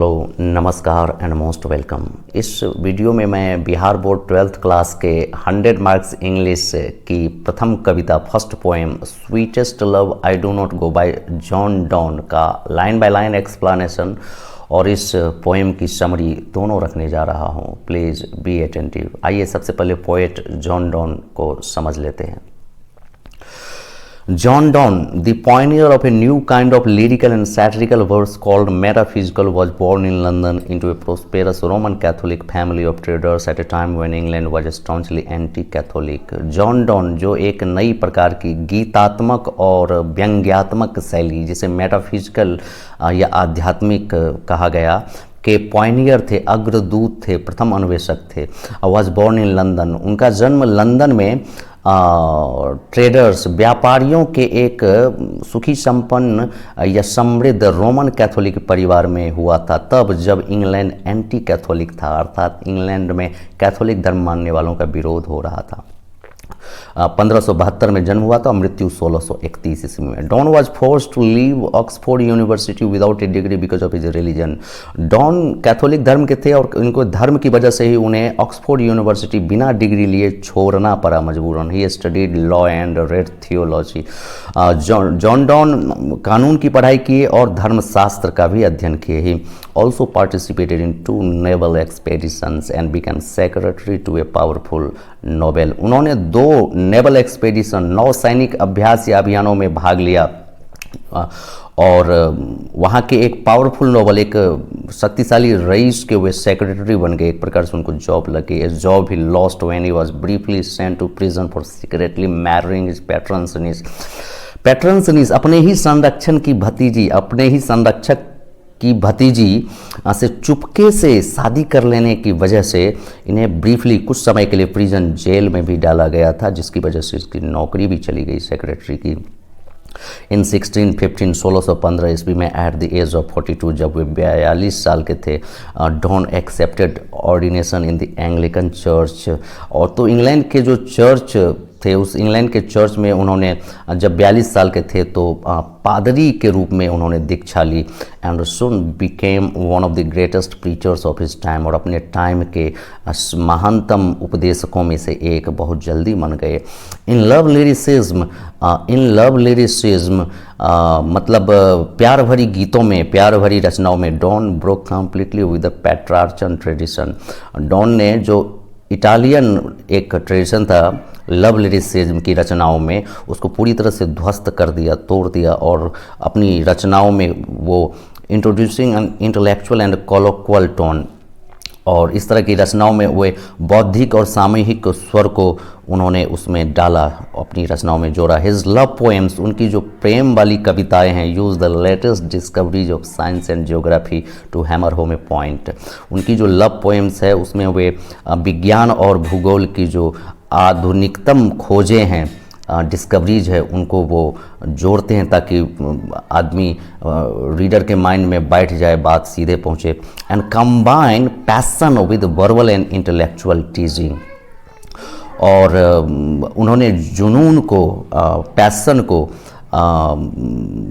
Hello, नमस्कार and most welcome. इस video में मैं बिहार बोर्ड 12th क्लास के 100 मार्क्स इंग्लिश की प्रथम कविता first poem sweetest love I do not go by John Donne का लाइन बाय लाइन एक्सप्लेनेशन और इस पोएम की समरी दोनों रखने जा रहा हूँ। Please be attentive. आइए सबसे पहले पोएट जॉन डॉन को समझ लेते हैं। John Donne, the pioneer of a new kind of lyrical and satirical verse called metaphysical, was born in London into a prosperous Roman Catholic family of traders at a time when England was staunchly anti-Catholic. John Donne, जो एक नई प्रकार की गीतात्मक और व्यंग्यात्मक शैली जिसे metaphysical या आध्यात्मिक कहा गया के पॉइनियर थे, अग्रदूत थे, प्रथम अन्वेषक थे। वॉज बॉर्न इन लंदन, उनका जन्म लंदन में ट्रेडर्स व्यापारियों के एक सुखी संपन्न या समृद्ध रोमन कैथोलिक परिवार में हुआ था, तब जब इंग्लैंड एंटी कैथोलिक था, अर्थात इंग्लैंड में कैथोलिक धर्म मानने वालों का विरोध हो रहा था। 1572 में जन्म हुआ था, मृत्यु 1631 ईस्वी में। Donne was forced to leave Oxford University without a degree because of his religion. Donne Catholic धर्म के थे और उनको धर्म की वजह से ही उन्हें ऑक्सफोर्ड यूनिवर्सिटी बिना डिग्री लिए छोड़ना पड़ा मजबूरन। He studied law and red theology. John Donne कानून की पढ़ाई किए और धर्मशास्त्र का भी अध्ययन किए। ही also participated in 2 naval expeditions and became secretary to a powerful novel। उन्होंने 2 नेवल एक्सपेडिशन, 9 सैनिक अभ्यास या अभियानों में भाग लिया और वहाँ के एक पावरफुल नोबल, एक शक्तिशाली रईस के वे सेक्रेटरी बन गए। एक प्रकार से उनको जॉब लगी। Job he lost when he was briefly sent to prison for secretly marrying his patron's niece. Patron's niece अपने ही संरक्षण की भतीजी, अपने ही संरक्षक की भतीजी से चुपके से शादी कर लेने की वजह से इन्हें ब्रीफली कुछ समय के लिए प्रिजन जेल में भी डाला गया था, जिसकी वजह से इसकी नौकरी भी चली गई सेक्रेटरी की। इन 1615 ईस्वी में एट द एज ऑफ 42, जब वे 42 साल के थे, Donne accepted ordination in the Anglican church. और तो इंग्लैंड के जो चर्च थे, उस इंग्लैंड के चर्च में उन्होंने जब 42 साल के थे तो पादरी के रूप में उन्होंने दीक्षा ली। And soon became one of the greatest preachers of his time, और अपने टाइम के महानतम उपदेशकों में से एक बहुत जल्दी बन गए। इन लव लिरिसिज्म, मतलब प्यार भरी गीतों में, प्यार भरी रचनाओं में Donne broke completely with the Petrarchan tradition. Donne ने जो इटालियन एक ट्रेडिशन था लव लिरिसिज्म की रचनाओं में, उसको पूरी तरह से ध्वस्त कर दिया, तोड़ दिया, और अपनी रचनाओं में वो introducing an intellectual and colloquial tone, और इस तरह की रचनाओं में वे बौद्धिक और सामूहिक स्वर को उन्होंने उसमें डाला, अपनी रचनाओं में जोड़ा। हिज लव पोएम्स, उनकी जो प्रेम वाली कविताएं हैं, use the latest discoveries of science and geography to hammer home a point. उनकी जो लव पोएम्स है उसमें वे विज्ञान और भूगोल की जो आधुनिकतम खोजें हैं, डिस्कवरीज है, उनको वो जोड़ते हैं ताकि आदमी रीडर के माइंड में बैठ जाए, बात सीधे पहुँचे। And combine passion with verbal and intellectual टीजिंग, और उन्होंने जुनून को, पैशन को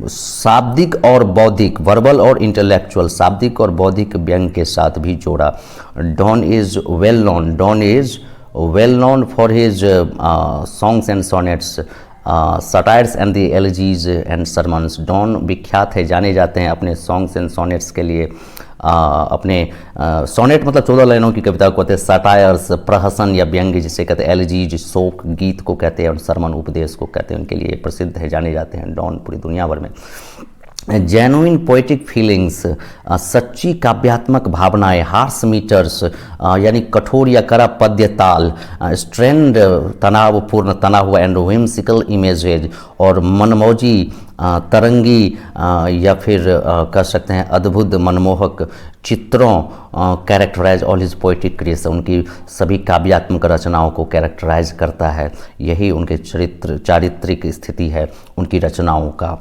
शाब्दिक और बौद्धिक, वर्बल और इंटेलेक्चुअल, शाब्दिक और बौद्धिक व्यंग के साथ भी जोड़ा। Donne is well known for his songs and sonnets, satires and the elegies and sermons। Donne विख्यात है, जाने जाते हैं अपने सॉन्ग्स एंड सॉनेट्स के लिए। अपने सोनेट मतलब 14 लाइनों की कविता को कहते हैं, सटायर्स प्रहसन या व्यंग्य जिसे कहते हैं, एलिजीज शोक गीत को कहते हैं, और सरमन उपदेश को कहते हैं। उनके लिए प्रसिद्ध है, जाने जाते हैं डॉन पूरी दुनिया भर में। जेन्युइन पोएटिक फीलिंग्स, सच्ची काव्यात्मक भावनाएं, हार्श मीटर्स यानी कठोर या कड़ा पद्य ताल, स्ट्रेंड तनावपूर्ण तना हुआ, एंड whimsical इमेजेज, और मनमौजी तरंगी या फिर कह सकते हैं अद्भुत मनमोहक चित्रों, characterize all his poetic creation, उनकी सभी काव्यात्मक रचनाओं को कैरेक्टराइज करता है। यही उनके चारित्रिक स्थिति है उनकी रचनाओं का।